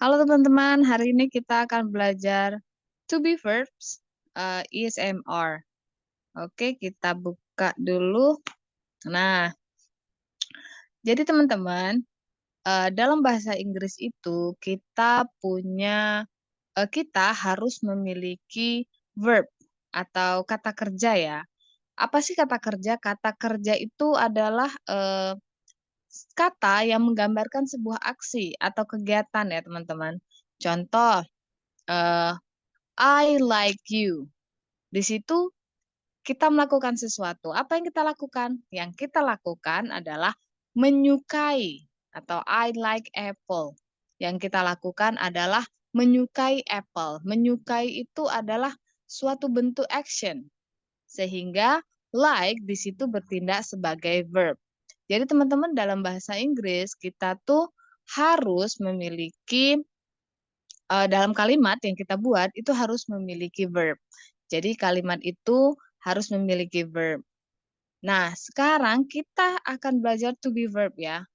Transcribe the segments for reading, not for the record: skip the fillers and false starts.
Halo teman-teman, hari ini kita akan belajar to be verbs ESMR. Oke, kita buka dulu. Nah, jadi teman-teman, dalam bahasa Inggris itu kita harus memiliki verb atau kata kerja ya. Apa sih kata kerja? Kata kerja itu adalah kata yang menggambarkan sebuah aksi atau kegiatan ya teman-teman. Contoh, eh, I like you. Di situ kita melakukan sesuatu. Apa yang kita lakukan? Yang kita lakukan adalah menyukai atau I like apple. Yang kita lakukan adalah menyukai apple. Menyukai itu adalah suatu bentuk action. Sehingga like di situ bertindak sebagai verb. Jadi teman-teman dalam bahasa Inggris kita tuh harus memiliki dalam kalimat yang kita buat itu harus memiliki verb. Jadi kalimat itu harus memiliki verb. Nah, sekarang kita akan belajar to be verb ya.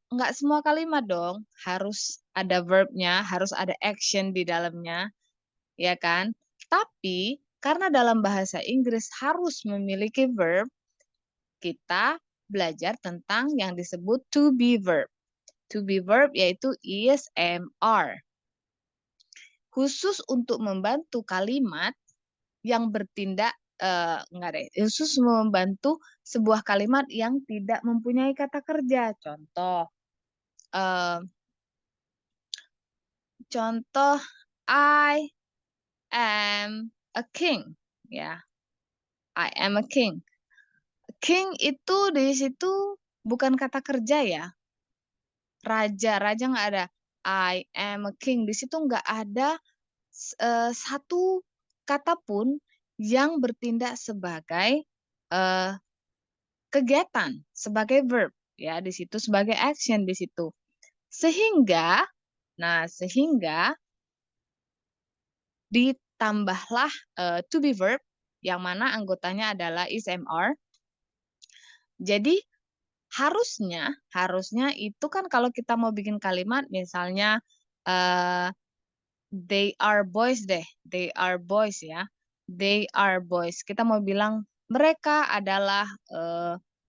Nggak semua kalimat dong harus ada verbnya, harus ada action di dalamnya, ya kan? Tapi karena dalam bahasa Inggris harus memiliki verb, kita belajar tentang yang disebut to be verb. To be verb yaitu is, am, are. Khusus untuk membantu kalimat yang bertindak enggak deh, khusus membantu sebuah kalimat yang tidak mempunyai kata kerja. Contoh I am a king ya. I am a king. King itu di situ bukan kata kerja ya. Raja nggak ada. I am a king. Di situ nggak ada satu kata pun yang bertindak sebagai uh, kegiatan, sebagai verb ya di situ, sebagai action di situ. Sehingga ditambahlah to be verb yang mana anggotanya adalah is, am, are. Jadi harusnya itu kan kalau kita mau bikin kalimat misalnya they are boys deh. They are boys ya. They are boys. Kita mau bilang mereka adalah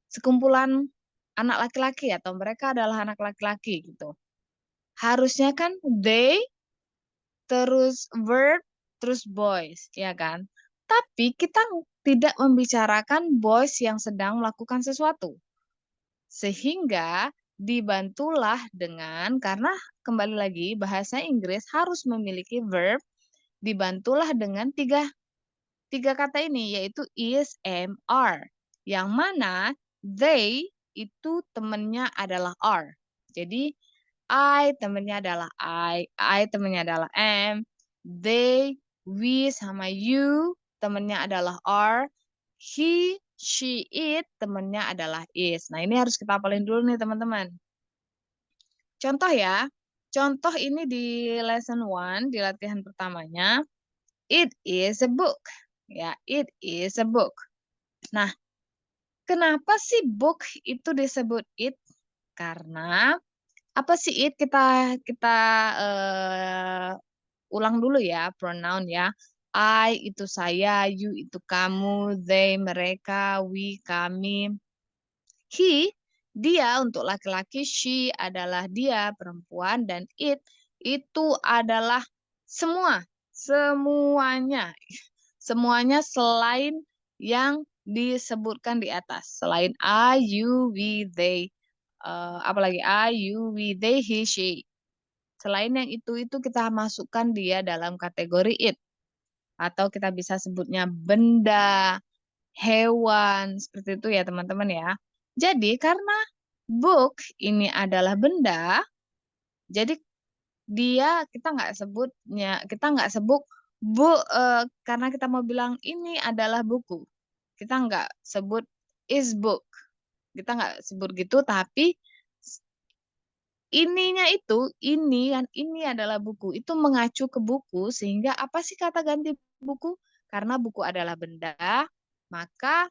sekumpulan anak laki-laki atau mereka adalah anak laki-laki gitu. Harusnya kan they terus verb terus boys, ya kan? Tapi kita tidak membicarakan boys yang sedang melakukan sesuatu. Sehingga dibantulah dengan, karena kembali lagi bahasa Inggris harus memiliki verb, dibantulah dengan tiga kata ini, yaitu is, am, are. Yang mana they itu temennya adalah are. Jadi I temennya adalah I temennya adalah am, they, we, sama you temennya adalah are, he, she, it temennya adalah is. Nah ini harus kita hafalin dulu nih teman-teman. Contoh ya, contoh ini di lesson 1, di latihan pertamanya, it is a book. Ya, it is a book. Nah, kenapa sih book itu disebut it? Karena apa sih it? Kita ulang dulu ya pronoun ya. I itu saya, you itu kamu, they mereka, we kami, he dia untuk laki-laki, she adalah dia perempuan, dan it itu adalah semuanya. Semuanya selain yang disebutkan di atas. Selain I, you, we, they. Apalagi I, you, we, they, he, she. Selain yang itu kita masukkan dia dalam kategori it. Atau kita bisa sebutnya benda, hewan, seperti itu ya teman-teman ya. Jadi karena book ini adalah benda, jadi kita nggak sebut karena kita mau bilang ini adalah buku. Kita nggak sebut is book. Kita nggak sebut gitu, tapi ininya itu, ini adalah buku. Itu mengacu ke buku, sehingga apa sih kata ganti buku? Karena buku adalah benda, maka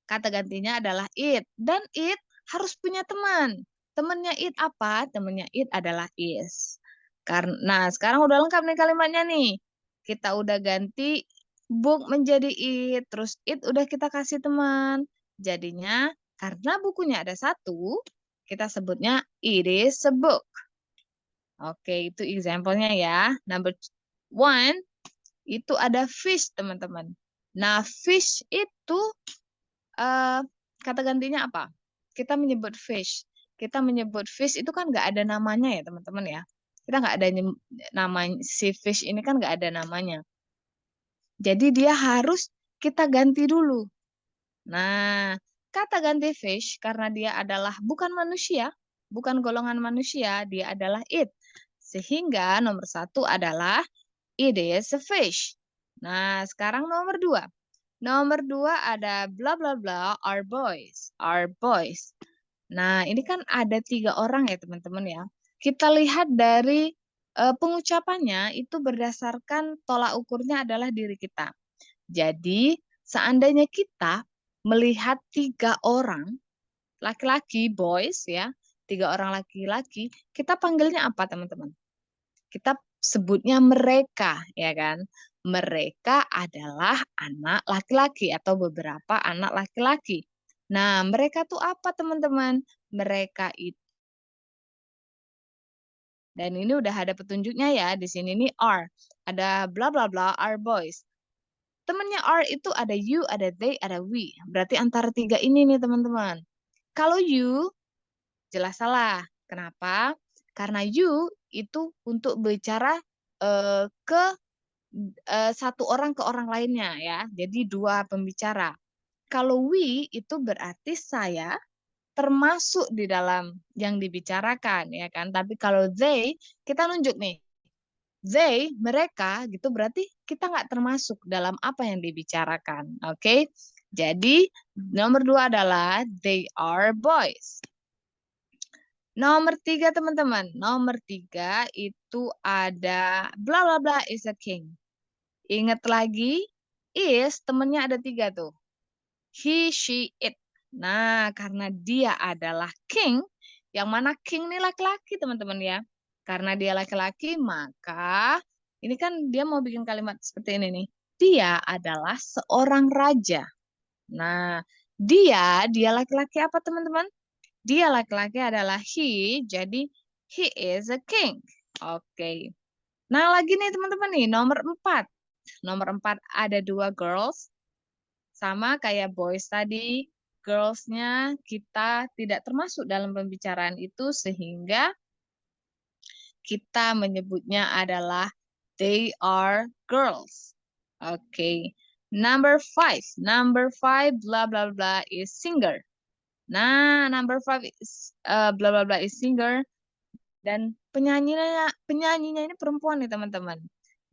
kata gantinya adalah it. Dan it harus punya teman. Temennya it apa? Temennya it adalah is. Karena sekarang udah lengkap nih kalimatnya nih. Kita udah ganti book menjadi it, terus it udah kita kasih teman. Jadinya karena bukunya ada satu, kita sebutnya it is a book. Oke, itu example-nya ya. Number one, itu ada fish, teman-teman. Nah, fish itu kata gantinya apa? Kita menyebut fish. Kita menyebut fish itu kan nggak ada namanya ya, teman-teman ya. Kita nggak ada nama si fish ini kan nggak ada namanya. Jadi dia harus kita ganti dulu. Nah, kata ganti fish karena dia adalah bukan manusia, bukan golongan manusia, dia adalah it. Sehingga nomor satu adalah it is a fish. Nah, sekarang nomor dua. Nomor dua ada bla bla bla are boys. Are boys. Nah, ini kan ada 3 orang ya teman-teman ya. Kita lihat dari pengucapannya itu berdasarkan tolak ukurnya adalah diri kita. Jadi, seandainya kita melihat 3 orang laki-laki, boys ya, 3 orang laki-laki, kita panggilnya apa teman-teman? Kita sebutnya mereka, ya kan? Mereka adalah anak laki-laki atau beberapa anak laki-laki. Nah, mereka tuh apa teman-teman? Mereka itu, dan ini udah ada petunjuknya ya, di sini nih are. Ada bla bla bla are boys. Temennya are itu ada you, ada they, ada we. Berarti antara 3 ini nih teman-teman. Kalau you, jelas salah. Kenapa? Karena you itu untuk bicara ke satu orang ke orang lainnya ya. Jadi 2 pembicara. Kalau we itu berarti saya termasuk di dalam yang dibicarakan ya kan. Tapi kalau they kita nunjuk nih. They, mereka gitu berarti kita nggak termasuk dalam apa yang dibicarakan. Oke. Jadi nomor 2 adalah they are boys. Nomor 3 teman-teman. Nomor 3 itu ada bla bla bla is a king. Ingat lagi, is temennya ada 3 tuh. He, she, it. Nah, karena dia adalah king, yang mana king ini laki-laki teman-teman ya. Karena dia laki-laki, maka ini kan dia mau bikin kalimat seperti ini nih. Dia adalah seorang raja. Nah, dia laki-laki apa teman-teman? Dia laki-laki adalah he, jadi he is a king. Oke. Nah, lagi nih teman-teman nih, nomor 4. Nomor 4 ada 2 girls. Sama kayak boys tadi, girls-nya kita tidak termasuk dalam pembicaraan itu sehingga kita menyebutnya adalah they are girls. Oke. Number 5. Number 5 bla bla bla is singer. Nah, number 5 is bla bla bla is singer. Dan penyanyinya ini perempuan nih teman-teman.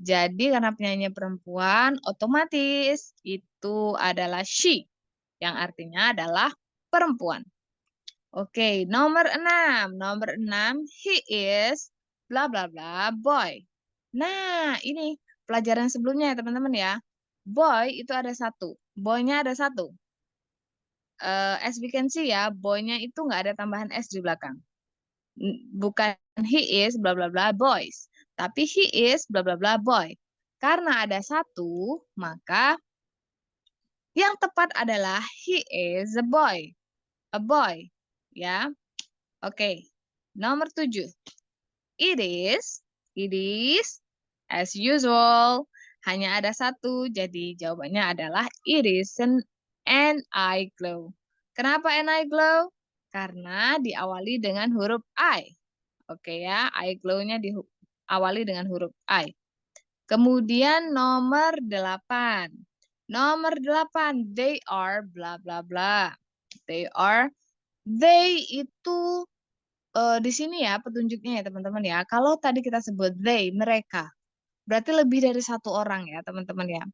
Jadi karena penyanyinya perempuan, otomatis itu adalah she, yang artinya adalah perempuan. Oke, nomor 6. Nomor 6, he is bla bla bla boy. Nah, ini pelajaran sebelumnya ya teman-teman ya. Boy itu ada 1. Boy-nya ada 1. As we can see ya, boy-nya itu nggak ada tambahan S di belakang. Bukan he is bla bla bla boys, tapi he is bla bla bla boy. Karena ada 1, maka yang tepat adalah he is a boy. A boy. Ya. Oke. Nomor 7. It is as usual. Hanya ada 1, jadi jawabannya adalah it is an eye glow. Kenapa an eye glow? Karena diawali dengan huruf I. Oke ya, eye glow-nya diawali dengan huruf I. Kemudian nomor 8. Nomor 8, they are bla bla bla. They itu di sini ya petunjuknya ya teman-teman ya. Kalau tadi kita sebut they, mereka. Berarti lebih dari 1 orang ya teman-teman ya.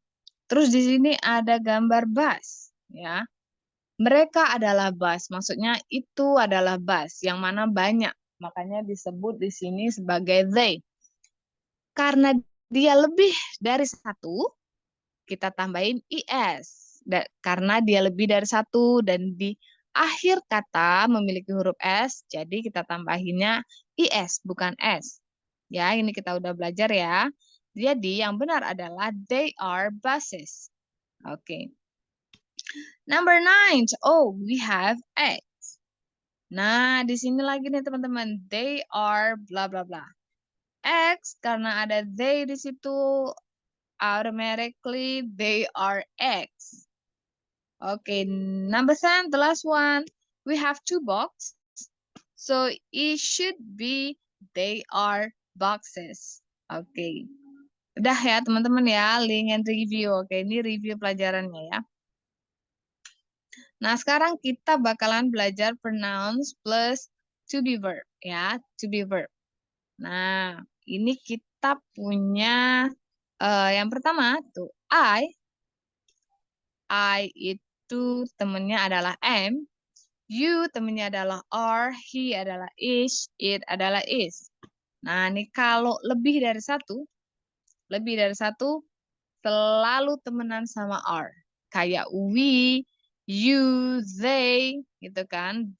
Terus di sini ada gambar bus ya. Mereka adalah bus, maksudnya itu adalah bus yang mana banyak. Makanya disebut di sini sebagai they. Karena dia lebih dari 1, kita tambahin is. Karena dia lebih dari 1 dan akhir kata memiliki huruf S, jadi kita tambahinnya IS, bukan S. Ya, ini kita udah belajar ya. Jadi yang benar adalah they are buses. Oke. Number 9. Oh, we have egg. Nah, di sini lagi nih teman-teman. They are bla bla bla. X karena ada they di situ, automatically they are eggs. Okay, number 10, the last one. We have 2 boxes. So it should be they are boxes. Okay. Udah ya teman-teman ya, link and review. Oke, ini review pelajarannya ya. Nah, sekarang kita bakalan belajar pronouns plus to be verb ya, to be verb. Nah, ini kita punya yang pertama tuh I itu temennya adalah am, you temennya adalah are, he adalah is, it adalah is. Nah, ini kalau lebih dari satu selalu temenan sama are. Kayak we, you, they, gitu kan.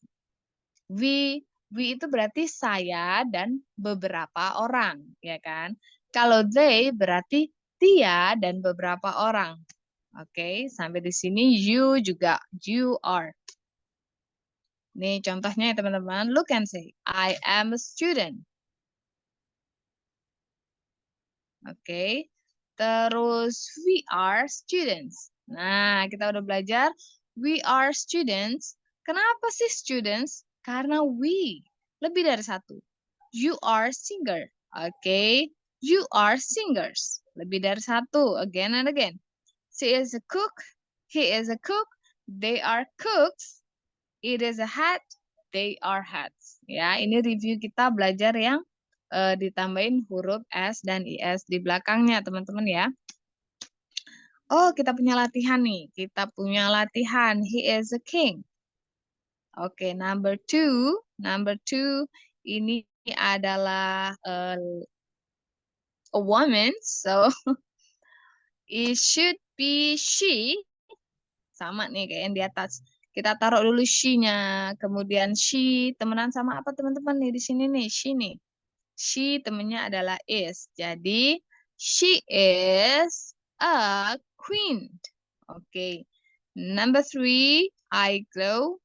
We itu berarti saya dan beberapa orang, ya kan? Kalau they berarti dia dan beberapa orang. Oke, sampai di sini you juga, you are. Nih contohnya ya teman-teman, look and say, I am a student. Oke, terus we are students. Nah, kita udah belajar, we are students. Kenapa sih students? Karena we, lebih dari satu. You are singer. Oke, you are singers. Lebih dari satu, again and again. She is a cook. He is a cook. They are cooks. It is a hat. They are hats. Ya, ini review kita belajar yang ditambahin huruf S dan IS di belakangnya, teman-teman ya. Oh, kita punya latihan nih. Kita punya latihan. He is a king. Oke, number two. Number two, ini adalah a woman. So, it should be she. Sama nih kayak yang di atas. Kita taruh dulu she-nya. Kemudian she temenan sama apa teman-teman nih di sini nih? She nih. She temennya adalah is. Jadi, she is a queen. Oke. Number 3, I glow.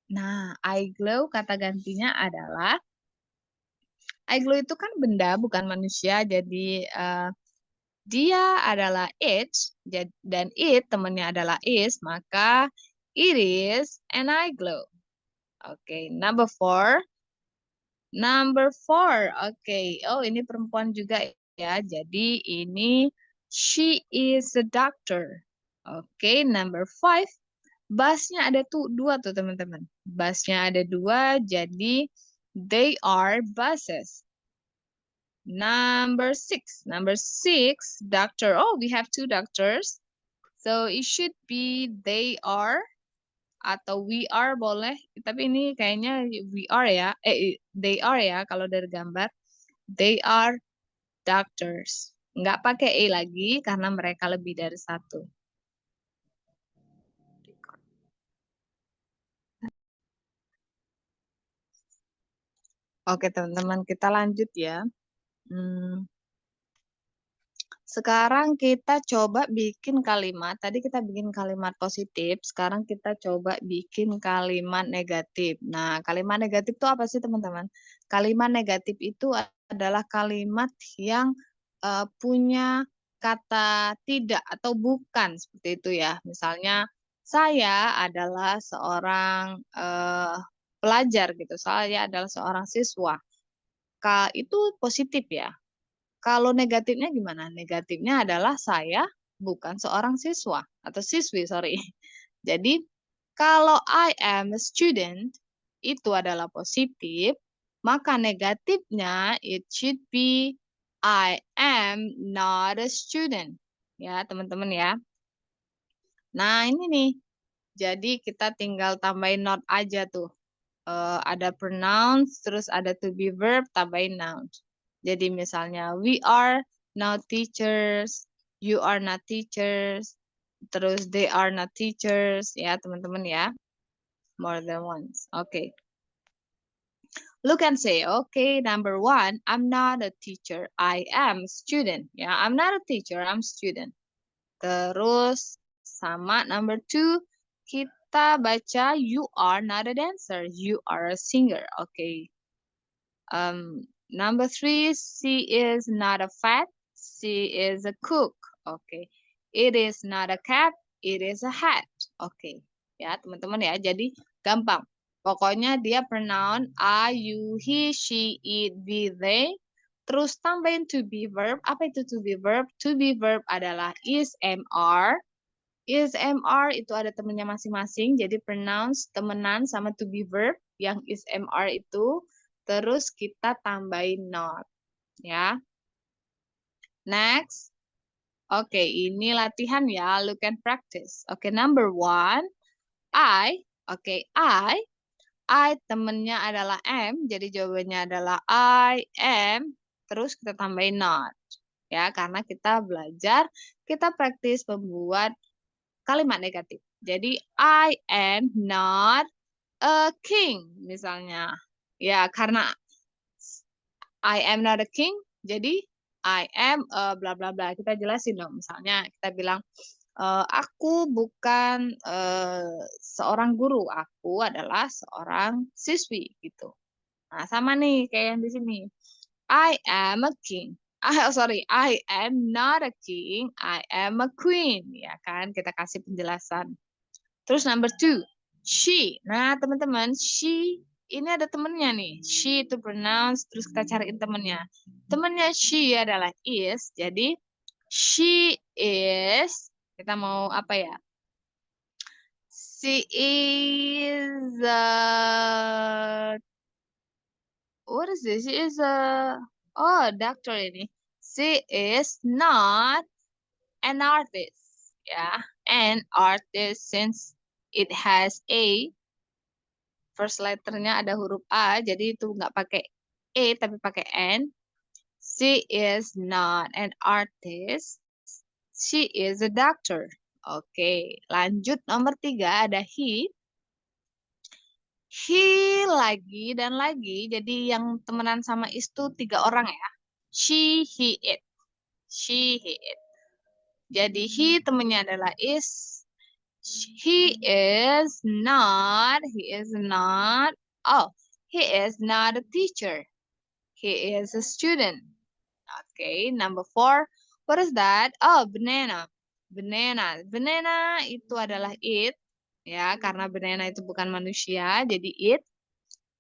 Nah, I glow kata gantinya adalah I glow itu kan benda, bukan manusia. Jadi, dia adalah it. Dan it temennya adalah is. Maka, it is an I glow. Oke. Number 4. Number 4, oke. Oh, ini perempuan juga ya. Jadi ini she is a doctor. Oke, number 5. Busnya ada tuh 2 tuh teman-teman. Busnya ada 2, jadi they are buses. Number 6. Number 6, doctor. Oh, we have 2 doctors. So it should be they are atau we are boleh, tapi ini kayaknya we are ya, they are ya kalau dari gambar. They are doctors. Nggak pakai e lagi karena mereka lebih dari satu. Oke teman-teman, kita lanjut ya. Sekarang kita coba bikin kalimat. Tadi kita bikin kalimat positif, sekarang kita coba bikin kalimat negatif. Nah, kalimat negatif itu apa sih teman-teman? Kalimat negatif itu adalah kalimat yang punya kata tidak atau bukan, seperti itu ya. Misalnya, saya adalah seorang pelajar gitu, saya adalah seorang siswa. Itu positif ya. Kalau negatifnya gimana? Negatifnya adalah saya bukan seorang siswa atau siswi, sorry. Jadi, kalau I am a student, itu adalah positif, maka negatifnya it should be I am not a student. Ya, teman-teman ya. Nah, ini nih. Jadi, kita tinggal tambahin not aja tuh. Ada pronouns, terus ada to be verb, tambahin noun. Jadi misalnya, we are not teachers, you are not teachers, terus they are not teachers, ya teman-teman ya. More than once. Okay. Look and say, okay, number one, I'm not a teacher. I am student. Yeah, I'm not a teacher. I'm student. Terus sama number two, kita baca you are not a dancer. You are a singer. Okay. Number three, she is not a fat. She is a cook. Okay. It is not a cap. It is a hat. Okay. Ya, teman-teman ya. Jadi gampang. Pokoknya dia pronoun I, you, he, she, it, we, they. Terus tambahin to be verb. Apa itu to be verb? To be verb adalah is, mr. Is, mr itu ada temennya masing-masing. Jadi pronouns temenan sama to be verb. Yang is, mr itu. Terus kita tambahin not. Ya. Next. Oke, ini latihan ya. Look and practice. Oke, number one. I. Oke, I temennya adalah am. Jadi jawabannya adalah I am. Terus kita tambahin not. Ya, karena kita belajar, kita praktis membuat kalimat negatif. Jadi, I am not a king. Misalnya. Ya, karena I am not a king, jadi I am bla bla bla. Kita jelasin dong. Misalnya kita bilang, aku bukan seorang guru, aku adalah seorang siswi gitu. Nah, sama nih kayak yang di sini. I am a king. I am not a king, I am a queen. Ya kan, kita kasih penjelasan. Terus number two, she. Nah, teman-teman, she ini ada temennya nih. She itu pronounce, terus kita cariin temennya. Temennya she adalah is, jadi she is, kita mau apa ya? She is what is this? She is doctor ini. She is not an artist. Ya, an artist since it has a first letternya ada huruf A, jadi itu nggak pakai E tapi pakai N. She is not an artist. She is a doctor. Oke, lanjut nomor 3 ada he. He lagi dan lagi, jadi yang temenan sama is itu 3 orang ya. She, he, it. She, he, it. Jadi he temennya adalah is. He is not, oh, he is not a teacher. He is a student. Okay, number 4. What is that? Oh, banana. Banana. Banana itu adalah it. Ya, karena banana itu bukan manusia, jadi it.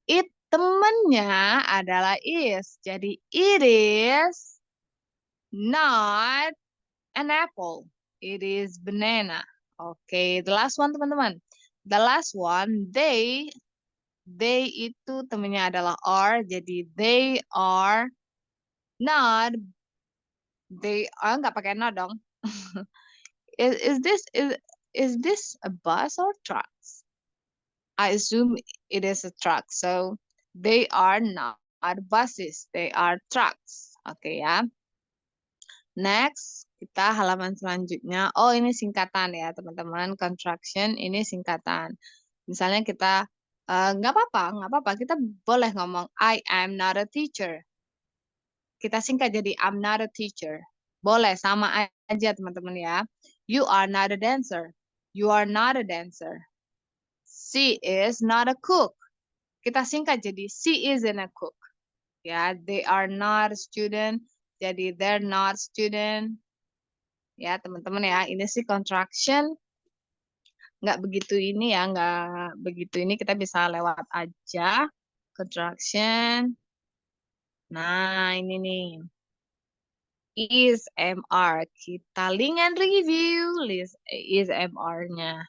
It temannya adalah is. Jadi it is not an apple. It is banana. Okay, the last one teman-teman. The last one, they itu temannya adalah are, jadi they are not, nggak pakai not dong. is this a bus or trucks? I assume it is a truck. So they are not buses, they are trucks. Oke ya. Next, kita halaman selanjutnya. Oh, ini singkatan ya, teman-teman. Contraction ini singkatan. Misalnya kita nggak apa-apa. Kita boleh ngomong I am not a teacher. Kita singkat jadi I'm not a teacher. Boleh, sama aja teman-teman ya. You are not a dancer. You are not a dancer. She is not a cook. Kita singkat jadi she isn't a cook. Ya, they are not a student. Jadi they're not student. Ya, teman-teman ya, ini sih contraction. Nggak begitu ini ya, nggak begitu ini kita bisa lewat aja. Contraction. Nah, ini nih. Is MR. Kita link and review list is MR-nya.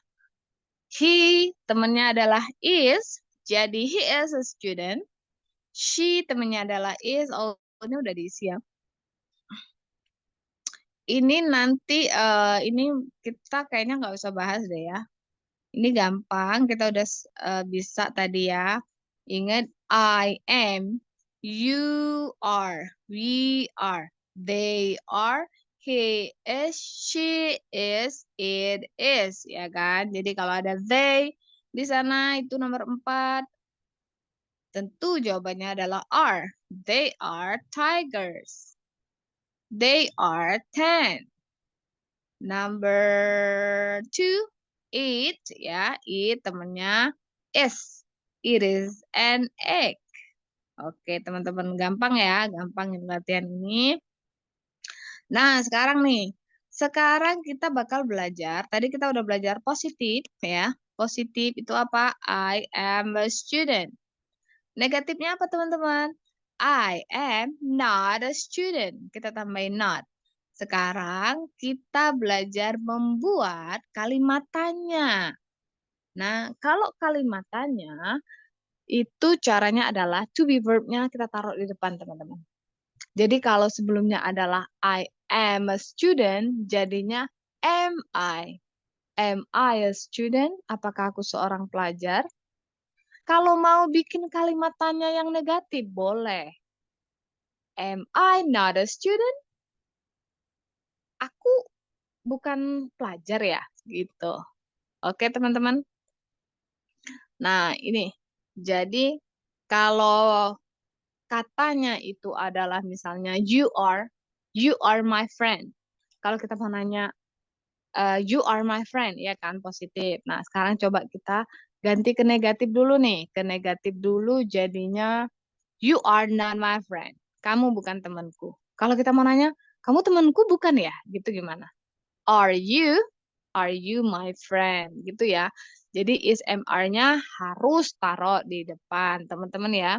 He temennya adalah is, jadi he is a student. She temennya adalah is, oh ini udah diisi ya. Ini nanti ini kita kayaknya nggak usah bahas deh ya. Ini gampang, kita udah bisa tadi ya. Ingat, I am, you are, we are, they are, he is, she is, it is, ya kan? Jadi kalau ada they, Di sana itu nomor 4. Tentu jawabannya adalah are. They are tigers. They are 10. Number 2, it ya, it temennya is. It is an egg. Oke, teman-teman gampang ya, gampang latihan ini. Nah, sekarang nih. Sekarang kita bakal belajar. Tadi kita udah belajar positif ya. Positif itu apa? I am a student. Negatifnya apa teman-teman? I am not a student. Kita tambahin not. Sekarang kita belajar membuat kalimat tanya. Nah, kalau kalimat tanya itu caranya adalah to be verb-nya kita taruh di depan teman-teman. Jadi kalau sebelumnya adalah I am a student, jadinya am I. Am I a student? Apakah aku seorang pelajar? Kalau mau bikin kalimat tanya yang negatif, boleh. Am I not a student? Aku bukan pelajar ya, gitu. Oke, teman-teman. Nah, ini. Jadi, kalau katanya itu adalah misalnya you are my friend. Kalau kita mau nanya, you are my friend, ya kan, positif. Nah, sekarang coba kita ganti ke negatif dulu nih. Ke negatif dulu jadinya you are not my friend. Kamu bukan temanku. Kalau kita mau nanya, kamu temanku bukan ya? Gitu gimana? Are you? Are you my friend? Gitu ya. Jadi is MR-nya harus taruh di depan, teman-teman ya.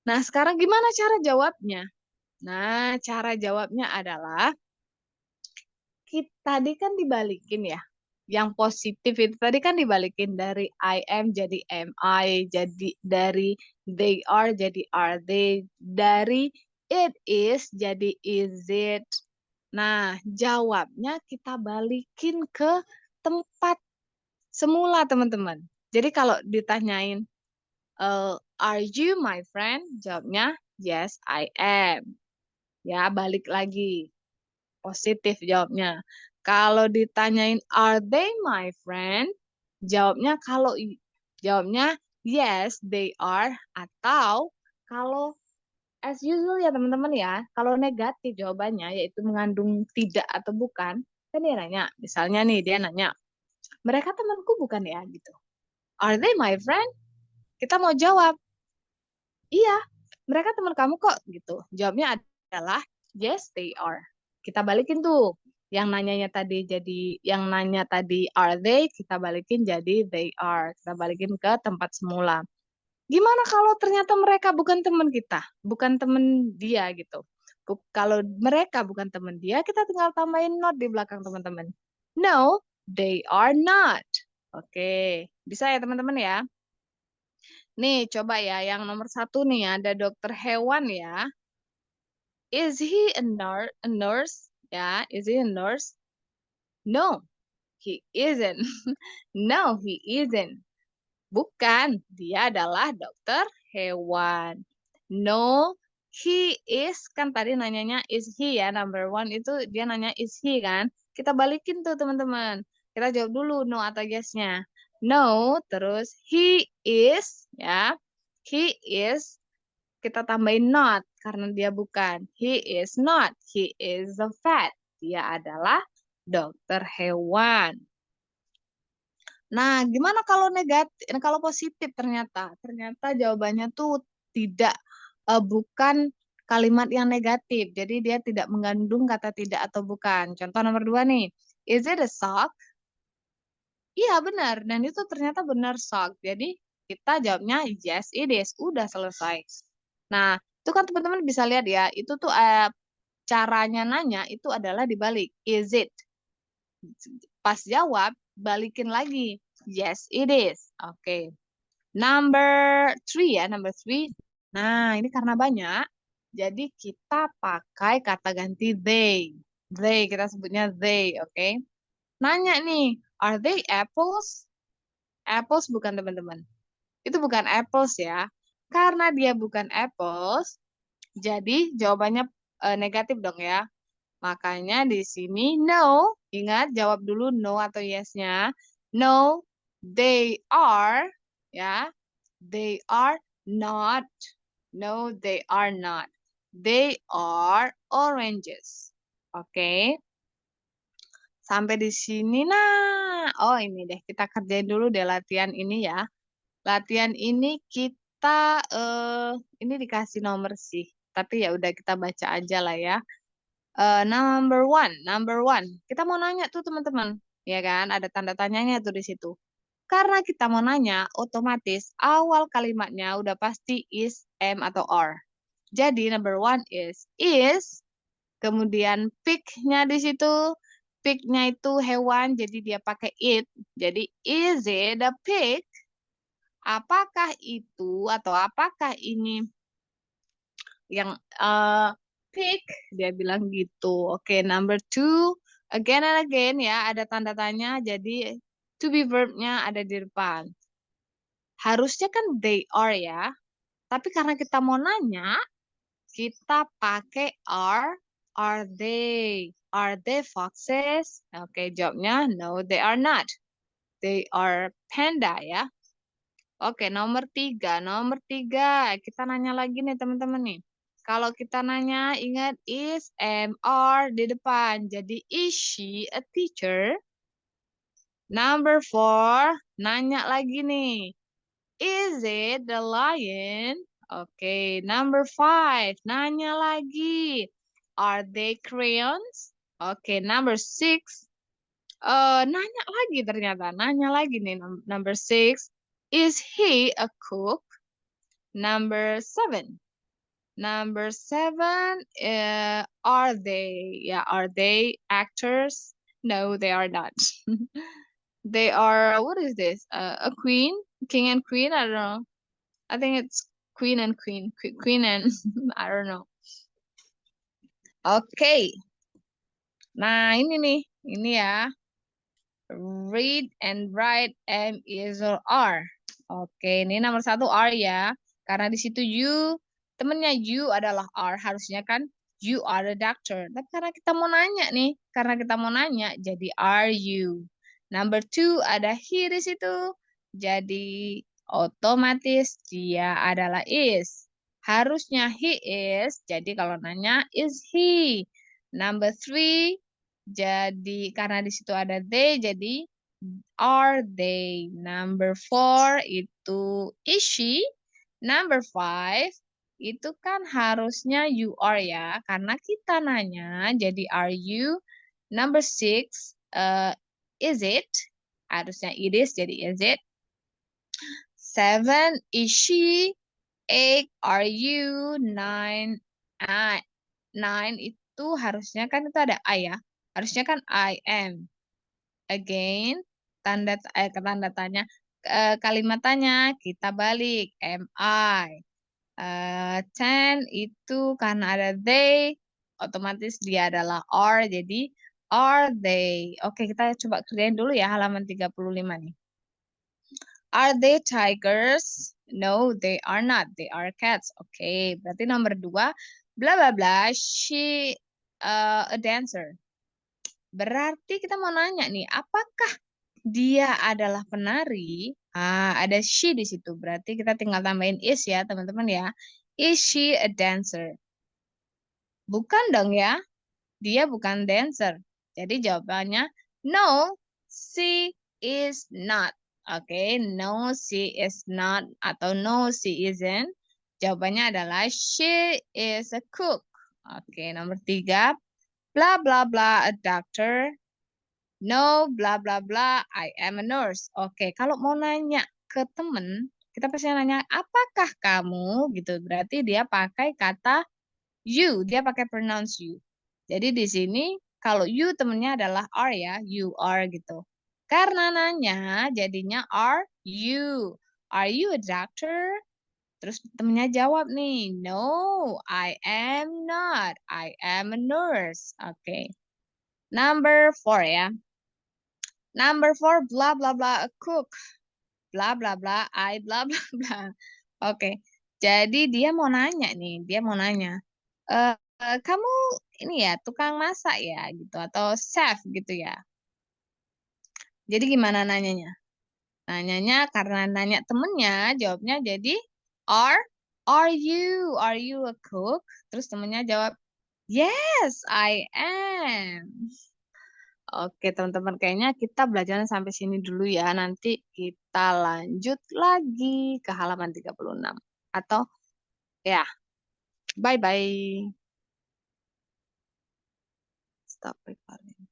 Nah, sekarang gimana cara jawabnya? Nah, cara jawabnya adalah tadi kan dibalikin ya. Yang positif itu tadi kan dibalikin dari I am jadi am I, jadi dari they are jadi are they, dari it is jadi is it. Nah, jawabnya kita balikin ke tempat semula, teman-teman. Jadi kalau ditanyain, are you my friend? Jawabnya, yes, I am. Ya, balik lagi. Positif jawabnya. Kalau ditanyain, are they my friend? Jawabnya yes, they are. Atau kalau as usual ya teman-teman ya, kalau negatif jawabannya yaitu mengandung tidak atau bukan, kan dia nanya, misalnya nih dia nanya, mereka temanku bukan ya gitu. Are they my friend? Kita mau jawab, iya, mereka teman kamu kok gitu. Jawabnya adalah yes, they are. Kita balikin tuh. Yang nanya tadi are they, kita balikin jadi they are. Kita balikin ke tempat semula. Gimana kalau ternyata mereka bukan teman kita, bukan teman dia gitu. Kalau mereka bukan teman dia, kita tinggal tambahin not di belakang teman-teman. No, they are not. Oke, bisa ya teman-teman ya. Nih, coba ya, yang nomor 1 nih ada dokter hewan ya. Is he a nurse? Ya, is he a nurse? No, he isn't. No, he isn't. Bukan, dia adalah dokter hewan. No, he is. Kan tadi nanyanya is he ya, number 1 itu dia nanya is he kan. Kita balikin tuh teman-teman. Kita jawab dulu no atau yes-nya. No, terus he is ya. He is, kita tambahin not karena dia bukan. He is not. He is a vet. Dia adalah dokter hewan. Nah, gimana kalau negatif, kalau positif ternyata? Ternyata jawabannya tuh tidak, bukan kalimat yang negatif. Jadi dia tidak mengandung kata tidak atau bukan. Contoh nomor 2 nih. Is it a sock? Iya benar, dan itu ternyata benar sock. Jadi kita jawabnya yes it is. Udah selesai. Nah, itu kan teman-teman bisa lihat ya, itu tuh caranya nanya itu adalah dibalik. Is it? Pas jawab, balikin lagi. Yes, it is. Oke. Number 3 ya, number 3. Nah, ini karena banyak, jadi kita pakai kata ganti they. They, kita sebutnya they, oke. Nanya nih, are they apples? Apples bukan teman-teman. Itu bukan apples ya. Karena dia bukan apples, jadi jawabannya negatif dong ya. Makanya di sini no, ingat jawab dulu no atau yes-nya. No, They are, ya. They are not. No, they are not. They are oranges. Oke. Sampai di sini, nah. Oh, ini deh. Kita kerjain dulu deh latihan ini ya. Latihan ini kita, ini dikasih nomor sih. Tapi ya udah kita baca aja lah ya. Number one. Kita mau nanya tuh teman-teman. Ya kan, ada tanda tanyanya tuh di situ. Karena kita mau nanya, otomatis awal kalimatnya udah pasti is, am, atau are. Jadi number one is, kemudian pick-nya di situ, pick-nya itu hewan, jadi dia pakai it. Jadi is it a pig? Apakah itu atau apakah ini yang pig? Dia bilang gitu. Oke, number two, again and again ya, ada tanda tanya, jadi to be verb-nya ada di depan. Harusnya kan they are ya. Tapi karena kita mau nanya, kita pakai are. Are they? Are they foxes? Oke, jawabnya no, they are not. They are panda ya. Oke, nomor tiga. Nomor tiga, kita nanya lagi nih teman-teman nih. Kalau kita nanya, ingat is, am, are di depan. Jadi, is she a teacher? Number four, nanya lagi nih. Is it the lion? Oke, number five. Nanya lagi. Are they crayons? Oke, number six. Nanya lagi ternyata. Nanya lagi nih. Number six. Is he a cook? Number seven. Number seven. Are they? Yeah, are they actors? No, they are not. They are, what is this? A queen? King and queen? I don't know. I think it's queen and queen. Queen and I don't know. Oke. Nah, ini nih. Ini ya. Read and write am, is, or are. Oke, ini nomor satu are ya. Karena di situ you, temennya you adalah are. Harusnya kan you are a doctor. Tapi karena kita mau nanya nih. Karena kita mau nanya, jadi are you. Number two, ada he di situ. Jadi otomatis dia adalah is. Harusnya he is. Jadi kalau nanya, is he. Number three, jadi karena di situ ada they, jadi are they. Number four itu is she. Number five itu kan harusnya you are ya, karena kita nanya jadi are you. Number six, is it? Harusnya it is, jadi is it. Seven, is she? Eight, are you? Nine itu harusnya kan itu ada I ya. Harusnya kan I am. Again, tanda tanya, kalimat tanya kita balik am I. 10 itu karena ada they, otomatis dia adalah are, jadi are they. Oke, kita coba kerjain dulu ya halaman 35 nih. Are they tigers? No, they are not. They are cats. Oke, berarti nomor 2, bla bla bla, she a dancer. Berarti kita mau nanya nih, apakah dia adalah penari? Ada she di situ. Berarti kita tinggal tambahin is ya, teman-teman ya. Is she a dancer? Bukan dong ya. Dia bukan dancer. Jadi jawabannya no, she is not. Oke, no, she is not atau no, she isn't. Jawabannya adalah she is a cook. Oke, nomor 3. Bla bla bla, a doctor. No, bla bla bla, I am a nurse. Oke, kalau mau nanya ke temen, kita pasti nanya, apakah kamu? Gitu. Berarti dia pakai kata you. Dia pakai pronounce you. Jadi di sini, kalau you temennya adalah are ya. You are gitu. Karena nanya, jadinya are you. Are you a doctor? Terus temennya jawab nih, no, I am not. I am a nurse. Oke. Number 4 ya. Number 4, blah blah blah, a cook. Blah blah blah, I blah blah blah. Oke, jadi dia mau nanya nih, dia mau nanya, kamu ini ya tukang masak ya gitu atau chef gitu ya. Jadi gimana nanyanya? Nanyanya karena nanya temennya, jawabnya jadi are are you a cook? Terus temennya jawab, yes, I am. Oke, teman-teman, kayaknya kita belajarnya sampai sini dulu ya. Nanti kita lanjut lagi ke halaman 36. Atau ya, bye-bye. Stop recording.